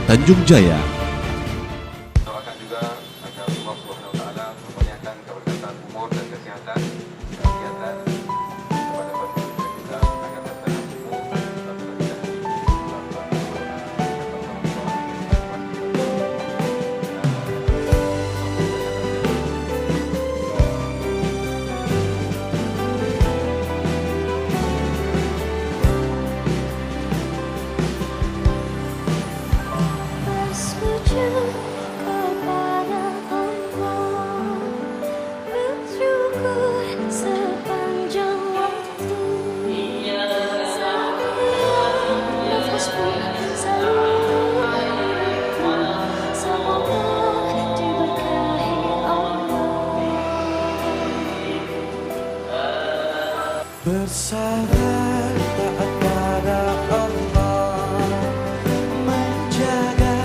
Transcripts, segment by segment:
Tanjung Jaya. Doakan juga agar Allah Subhanahu wa taala memperlihatkan keberkatan umur dan kesehatan kegiatan kepada penduduk kita agar bertahan umur dan bersujud kepada Allah, bersyukur sepanjang waktu. Setiap nafasku selalu semoga diberkahi Allah. Bersabar taat pada Allah, menjaga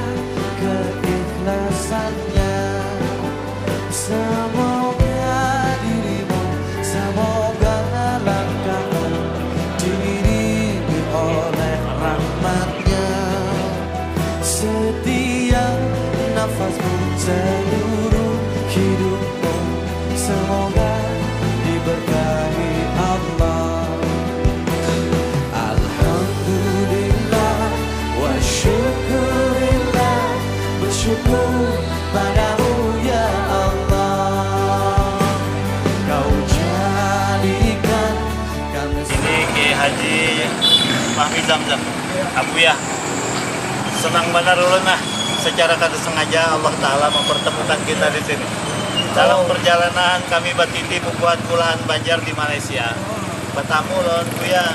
keikhlasannya. Semoga dirimu, semoga langkahmu diiringi oleh rahmatnya. Setiap nafasmu, seluruh hidupmu, semoga diberkahi Allah. Alhamdulillah wa syukurillah, bersyukur padamu ya Allah. Kau jadikan kami Ini Kiai Haji Fahmi Zamzam Abuya. Senang benar ulun nah, secara kata sengaja Allah Ta'ala mempertemukan kita di sini. Dalam perjalanan kami batiti membuat Kulahan Banjar di Malaysia. Bertamu lawan Buya.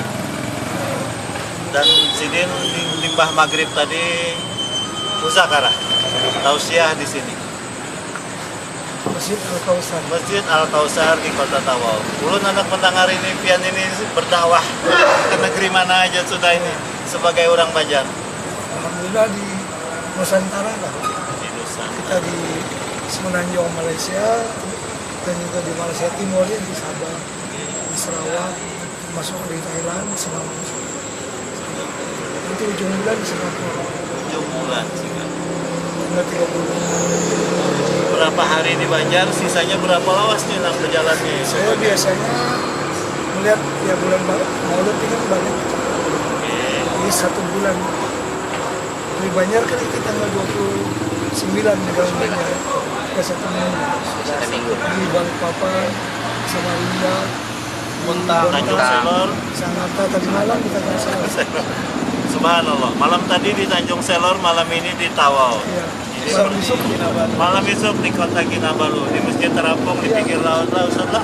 Dan sidin di limbah maghrib tadi muzakarah tausiah di sini. Masjid Al-Kausar di Kota Tawau. Ulun anak mendengar ini pian ini berdakwah ke negeri mana aja sudah ini sebagai orang Banjar. Alhamdulillah di Nusantara lah. Di Nusa. Kita di Semenanjung Malaysia dan juga di Malaysia Timur ya, di Sabah, di Sarawak, masuk di Thailand, Singapura. Nanti ujung bulan di Singapura. Ujung bulan Singapura. Tanggal 30. Berapa hari di Banjar, sisanya berapa lawas nih nang berjalannya? Saya biasanya melihat ya bulan Maulid ini kan banyak. Jadi 1 bulan. Di Banjar kan itu tanggal 29 di dalam Banjar. Ke 1 minggu. Di Balikpapan, Samarinda, Tanjung Selor. Sangatta tadi malam di Tanjung Selor. Subhanallah, malam tadi di Tanjung Selor, malam ini di Tawau. Iya. Ini Malam seperti besok di Kinabalu. malam besok di Kota Kinabalu, di Masjid Terapung di pinggir laut lah Ustaz lah.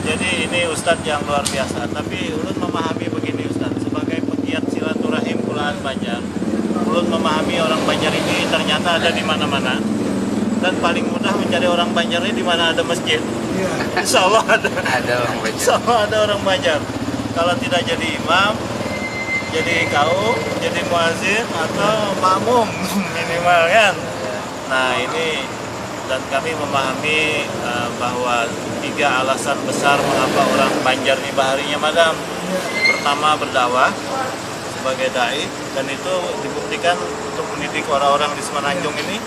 Jadi ini Ustadz yang luar biasa. Tapi ulun memahami begini Ustadz, sebagai pegiat silaturahim Kulahan Banjar, ulun memahami orang Banjar ini ternyata ada di mana-mana. Dan paling mudah mencari orang Banjar ini di mana ada masjid. Iya. Insya Allah ada. Ada orang Banjar. Insya Allah ada orang Banjar. Kalau tidak jadi imam, jadi kau, jadi muazin atau makmum minimal kan. Nah ini, dan kami memahami bahwa 3 alasan besar mengapa orang Banjar ini baharinya madam. Pertama berdakwah sebagai dai, dan itu dibuktikan untuk mendidik orang-orang di Semenanjung ini.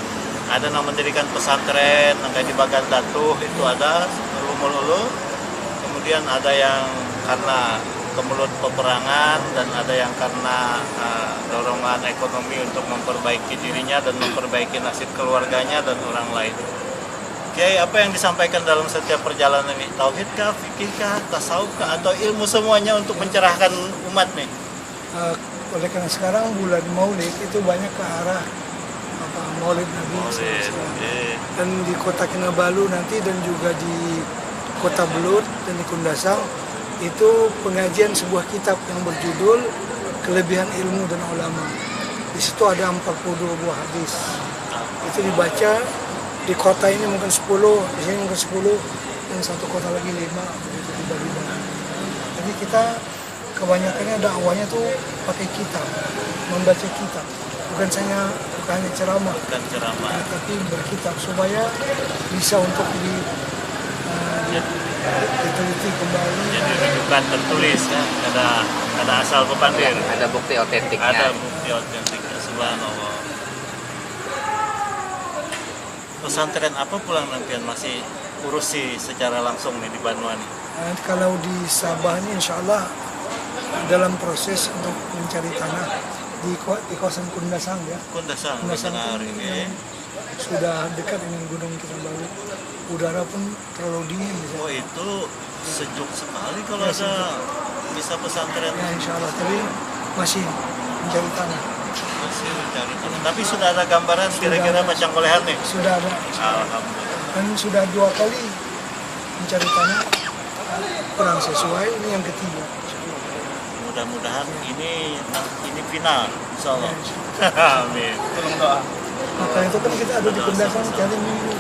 Ada yang mendirikan pesantren, yang kayak di Bagan Datuh itu ada ulu-ulu. Kemudian ada yang karena kemelut peperangan, dan ada yang karena dorongan ekonomi untuk memperbaiki dirinya dan memperbaiki nasib keluarganya dan orang lain. Kiai, apa yang disampaikan dalam setiap perjalanan ini? Tauhid kah, fikih kah, tasawuf kah, atau ilmu semuanya untuk mencerahkan umat nih? Oleh karena sekarang bulan Maulid itu banyak ke arah Maulid Nabi Maulid, SAW. Dan di Kota Kinabalu nanti dan juga di Kota Belut dan di Kundasang itu pengajian sebuah kitab yang berjudul Kelebihan Ilmu dan Ulama. Di situ ada 42 buah hadis. Itu dibaca di kota ini mungkin 10, di sini mungkin 10, dan satu kota lagi 5, begitu dibagi-bagi. Jadi kita kebanyakannya dakwahnya tuh pakai kitab, membaca kitab. Bukan hanya ceramah, Bukan ceramah. tapi berkitab supaya bisa untuk diteliti kembali. Jadi rujukan tertulis ya, ada asal pepandir. Ada bukti otentiknya. Ada bukti otentiknya, subhanallah. pesantren apa pulang nampian masih urusi secara langsung nih di Banua nih? Kalau di Sabah ini insya Allah dalam proses untuk mencari tanah di kawasan Kundasang ya. Kundasang Kundasang benar itu ini. yang sudah dekat dengan Gunung Kinabalu. Udara pun terlalu dingin di sana. Oh itu sejuk sekali kalau Ya, ada bisa pesantren. Ya insya Allah, tapi masih mencari tanah. Masih mencari tanah. Tapi sudah ada gambaran kira-kira ada. macam bolehan nih. Sudah ada Alhamdulillah. dan sudah 2 kali mencari tanah kurang sesuai, ini yang ketiga. Mudah-mudahan ini final, insya Allah. Amin. Tolong doa. Maka itu kan kita ada di Kundasang cari minggu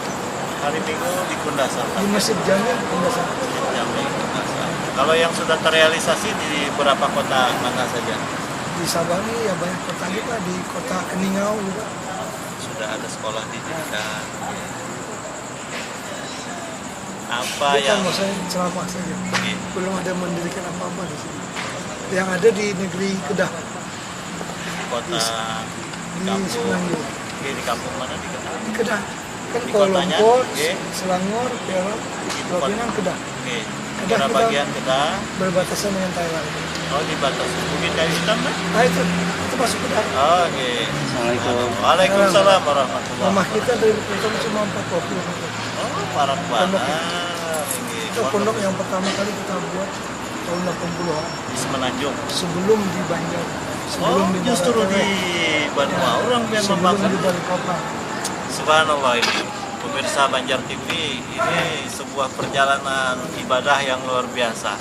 Hari Minggu di Kundasang. di Masjid Jami Kundasang. Jambi, Kundasang. Kalau yang sudah terrealisasi di beberapa kota mana saja? Di Sabah ini ya banyak kota juga, di kota Keningau juga. Sudah ada sekolah didirikan. Apa Bukan yang maksudnya ceramah saja. Iya. Belum ada mendirikan apa-apa di sini. Yang ada di negeri Kedah, kota di kampung? Semenanjung. Oke, di kampung mana di Kedah? Di Kedah. Kan Di Kuala kotanya, Lumpur, oke. Selangor, Perak, Ibu Provinsi Kedah. Oke. Kedah, Negara kita- bagian Kedah. Berbatasan dengan Thailand. Oh, di batas Bukit Kayu Hitam kan? Nah itu masuk Kedah. Oh, oke. Assalamualaikum. Waalaikumsalam warahmatullahi Rumah kita wabarakatuh. dari Pluton cuma 40 km. Oh, parah banget. Itu pondok yang pertama kali kita buat tahun 80-an. di Semenanjung. Sebelum di Banjar. Sebelum Oh, justru di Banua orang yang sebelum membakar. di Balikpapan. Subhanallah ini. Pemirsa Banjar TV, ini sebuah perjalanan ibadah yang luar biasa.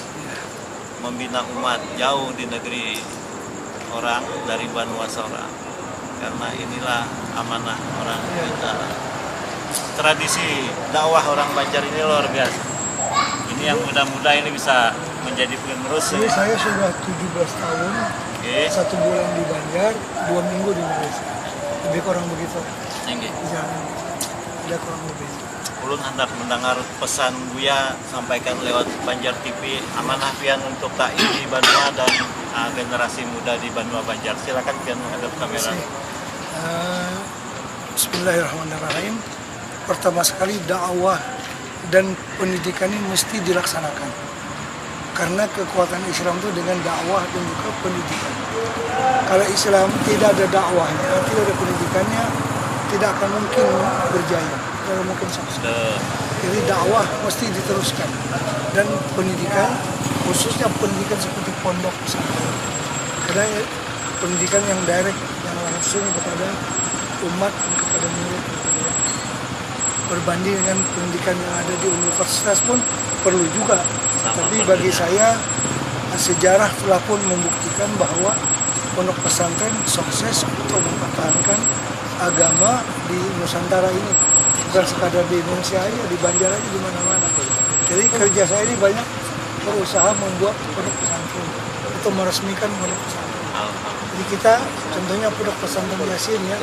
Membina umat jauh di negeri orang dari Banua seorang. Karena inilah amanah orang kita. Tradisi dakwah orang Banjar ini luar biasa. Ini yang muda-muda ini bisa menjadi penerus. Jadi saya sudah 17 tahun, Oke. 1 bulan di Banjar, 2 minggu di Malaysia. Lebih kurang begitu. Oke. Di jalan. Ada kurang lebih. Ulun hendak mendengar pesan Buya sampaikan lewat Banjar TV amanah pian untuk TAI di Banua dan generasi muda di Banua Banjar. Silakan pian menghadap kamera. Bismillahirrahmanirrahim. Pertama sekali dakwah dan pendidikan ini mesti dilaksanakan. Karena kekuatan Islam itu dengan dakwah dan juga pendidikan. Kalau Islam tidak ada dakwahnya, tidak ada pendidikannya, tidak akan mungkin berjaya, tidak mungkin sukses. Jadi dakwah mesti diteruskan dan pendidikan, khususnya pendidikan seperti pondok pesantren. Karena pendidikan yang direct, yang langsung kepada umat, kepada murid, berbanding dengan pendidikan yang ada di universitas pun perlu juga. Sama Tapi perlunya. bagi saya sejarah telah pun membuktikan bahwa pondok pesantren sukses untuk mempertahankan agama di Nusantara ini, bukan sekadar di Indonesia aja, di Banjar aja, di mana-mana. Jadi kerja saya ini banyak berusaha membuat pondok pesantren, untuk meresmikan pondok pesantren. Jadi kita contohnya pondok pesantren Yasin ya,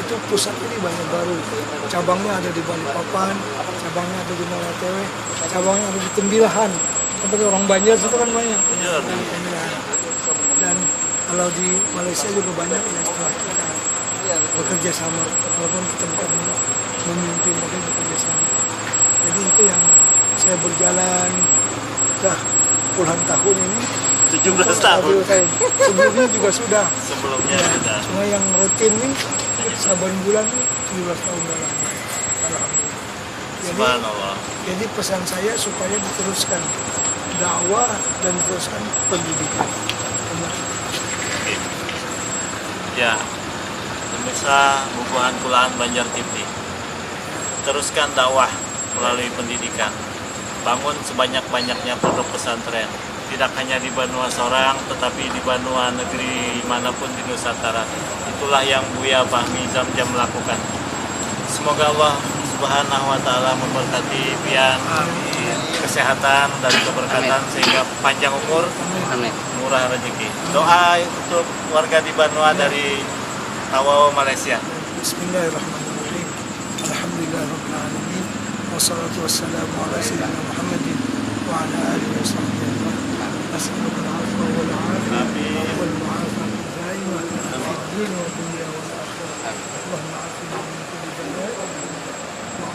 itu pusat ini banyak baru, cabangnya ada di Balikpapan, cabangnya ada di Malatewe, cabangnya ada di Tembilahan. Seperti orang Banjar itu kan banyak. Benar. Di Tembilahan. Dan kalau di Malaysia juga banyak yang setelah kita bekerja sama, walaupun kita bukan memimpin tapi bekerja sama. Jadi itu yang saya berjalan dah puluhan tahun ini. 17 tahun. Sebelumnya juga sudah. Sebelumnya Ya, sudah. cuma yang rutin nih saban bulan nih 17 tahun dalam. Alhamdulillah. Subhanallah. Jadi pesan saya supaya diteruskan dakwah dan diteruskan pendidikan. Oke. Ya, pemirsa Bubuhan Kulaan Banjar TV. Teruskan dakwah melalui pendidikan. Bangun sebanyak-banyaknya pondok pesantren. Tidak hanya di Banua Sorang, tetapi di Banua negeri manapun di Nusantara. Itulah yang Buya Fahmi Zamjam lakukan. Semoga Allah Subhanahu wa Ta'ala memberkati pian kesehatan dan keberkatan sehingga panjang umur, Amin. murah rezeki. Doa untuk warga di Banua dari Tawau, Malaysia. Bismillahirrahmanirrahim. Alhamdulillahirabbil alamin. Wassalatu wassalamu ala sayyidina Muhammadin wa ala alihi washabbihi ajma'in. As'alullah al-'afwa wal 'afiyah Amin. wal mu'afaqah daimah fid din wa dunya wal akhirah. Allahumma 'afina min kulli bala' wa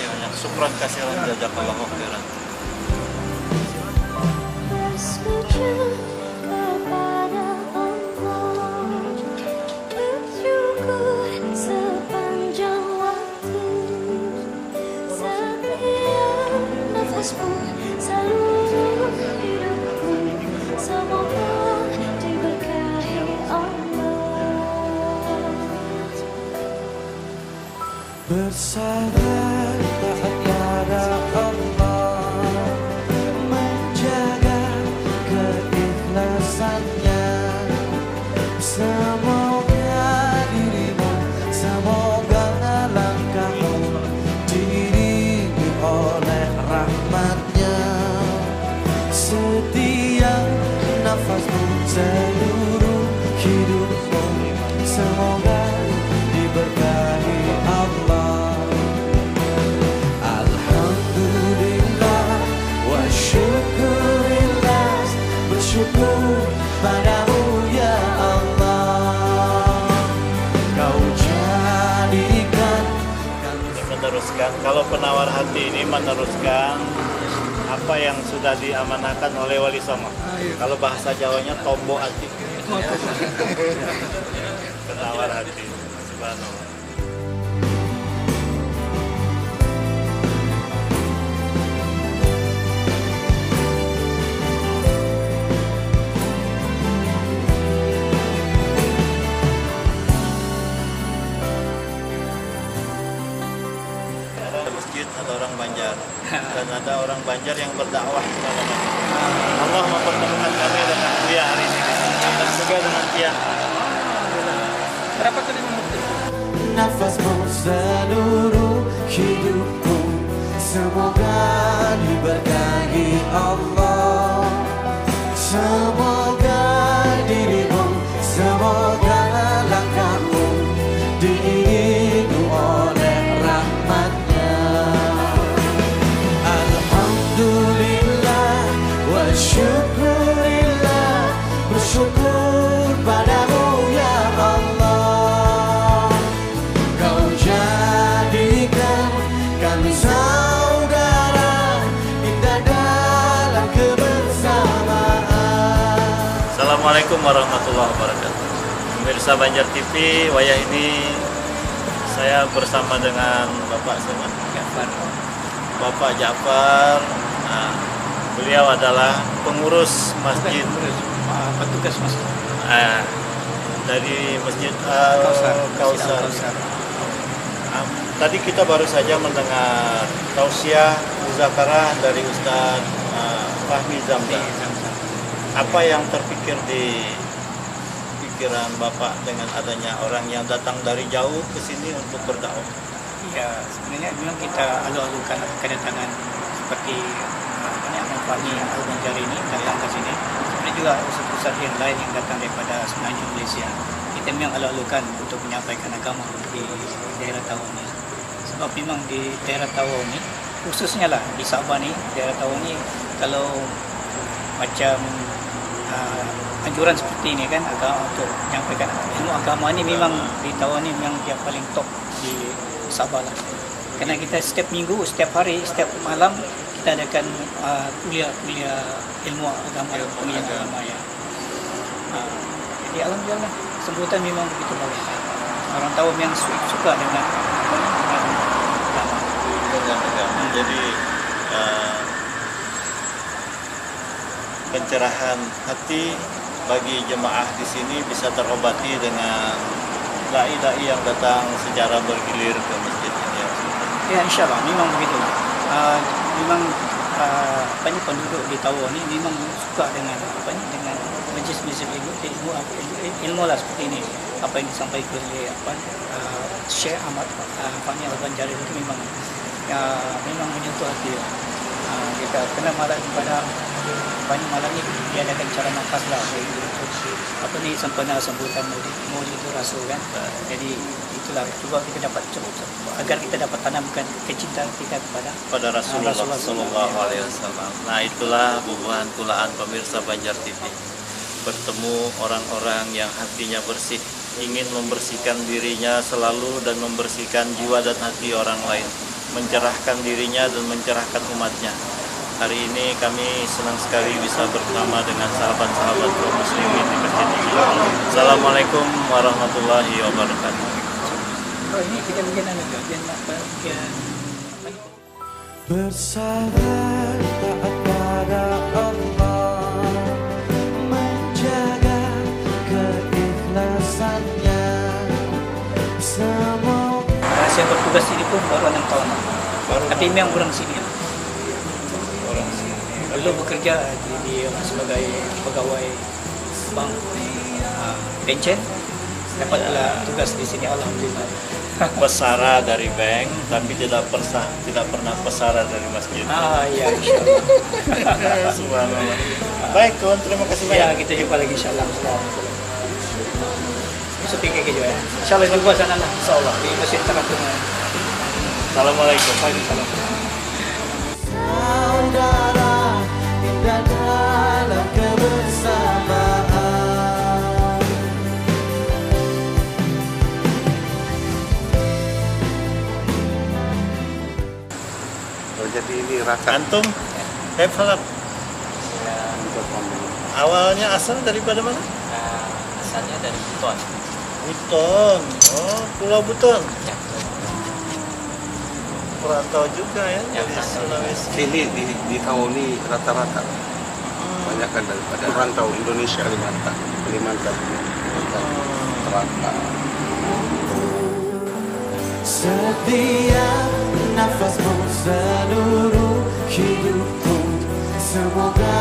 kasih banyak. Syukran kasihan, jazakallahu khairan. Bersujud kepada Allah, bersyukur sepanjang waktu, setiap nafasmu, seluruh hidupku, semoga diberkahi Allah. Bersabar kepada Allah, menjaga keikhlasannya. Semoga dirimu, semoga langkahmu diiringi oleh rahmatnya. Setiap nafasmu, seluruh hidupmu, semoga diberkahi Allah. Alhamdulillah wa syukurillah, bersyukur padamu ya Allah. Kau jadikan Meneruskan, kalau penawar hati ini meneruskan apa yang sudah diamanahkan oleh Wali Songo. Kalau bahasa Jawanya tombo hati. Penawar hati. Subhanallah. Ada masjid, ada orang Banjar, dan ada orang Banjar yang berdakwah kemana-mana. Allah mempertemukan kami dengan dia hari ini dan juga dengan dia. Berapa tadi nafasmu, seluruh hidupku, semoga diberkahi Allah. Semoga dirimu, semoga langkahmu diiringi oleh rahmatnya. Alhamdulillah wa syukurillah, bersyukur padamu ya Allah. Kau jadikan kami saudara, indah dalam kebersamaan. Assalamualaikum warahmatullahi wabarakatuh. Pemirsa Banjar TV, wayah ini saya bersama dengan Bapak siapa? Bapak Ja'far. Nah, beliau adalah pengurus masjid, petugas masjid dari Masjid Al-Kausar. Tadi kita baru saja mendengar tausiah muzakarah dari Ustadz Fahmi Zamzam. Apa yang terpikir di pikiran Bapak dengan adanya orang yang datang dari jauh ke sini untuk berdakwah? Ya, sebenarnya memang kita alu-alukan kedatangan seperti Fahmi Al-Banjar ini datang ke sini. Sebenarnya juga pusat-pusat yang lain yang datang daripada semenanjung Malaysia. Kita memang alu-alukan untuk menyampaikan agama di daerah Tawau ini. Sebab memang di daerah Tawau ini, khususnya lah di Sabah ni, daerah Tawau ini, kalau macam anjuran seperti ini kan, agama untuk menyampaikan ilmu agama ni memang di Tawau ni memang yang paling top di Sabah lah. Kerana kita setiap minggu, setiap hari, setiap malam kita adakan kuliah ilmu agama, pengajian agama ya. Jadi alhamdulillah sambutan memang begitu bagus. Orang tahu yang suka dengan agama. Jadi pencerahan hati bagi jemaah di sini bisa terobati dengan dai-dai yang datang secara bergilir ke masjid ini. Ya, insyaAllah memang begitu. Memang penduduk di Tawau ni memang suka dengan dengan majlis-majlis ilmu lah seperti ini. Apa yang disampaikan oleh Syekh Ahmad Fahmi Al-Banjar itu memang menyentuh hati. Kita kena malam pada malam ni diadakan cara nafas lah, sempena sambutan Maulid Rasul kan. Jadi itulah cuba kita dapat agar kita dapat tanamkan kecintaan kita kepada Rasulullah Sallallahu Alaihi Wasallam. Nah, itulah bubuhan kulaan pemirsa Banjar TV. Bertemu orang-orang yang hatinya bersih, ingin membersihkan dirinya selalu dan membersihkan jiwa dan hati orang lain. mencerahkan dirinya dan mencerahkan umatnya. Hari ini kami senang sekali bisa bersama dengan sahabat-sahabat kaum muslimin di masjid ini. Assalamualaikum warahmatullahi wabarakatuh. Oh ini kita bikin bagian Bersabar taat pada Allah, menjaga keikhlasannya. Semoga saya bertugas ini pun baru 6 tahun. Tapi memang kurang sini. Dulu bekerja sebagai pegawai bank pencen, dapatlah tugas di sini alhamdulillah. Pesara dari bank, tapi tidak pernah pesara dari masjid. Iya insyaallah. Subhanallah. Baik, kawan, terima kasih Ya, banyak. kita jumpa lagi insyaallah. Besok pergi juga ya. Insyaallah di luar sana lah. Insyaallah di Masjid Tarakum. Assalamualaikum. Waalaikumsalam. saudara indah dalam kebersamaan. Oh, jadi ini raka. Antum, Falak. Awalnya asal daripada mana? Asalnya dari Buton. Buton. Oh, Pulau Buton. Ya, Perantau juga ya, Ya, dari perantau. Sulawesi. Sini di tahun ini rata-rata banyak kan daripada rantau Indonesia Kalimantan. Rata. Setiap nafasmu seluruh hidupku, semoga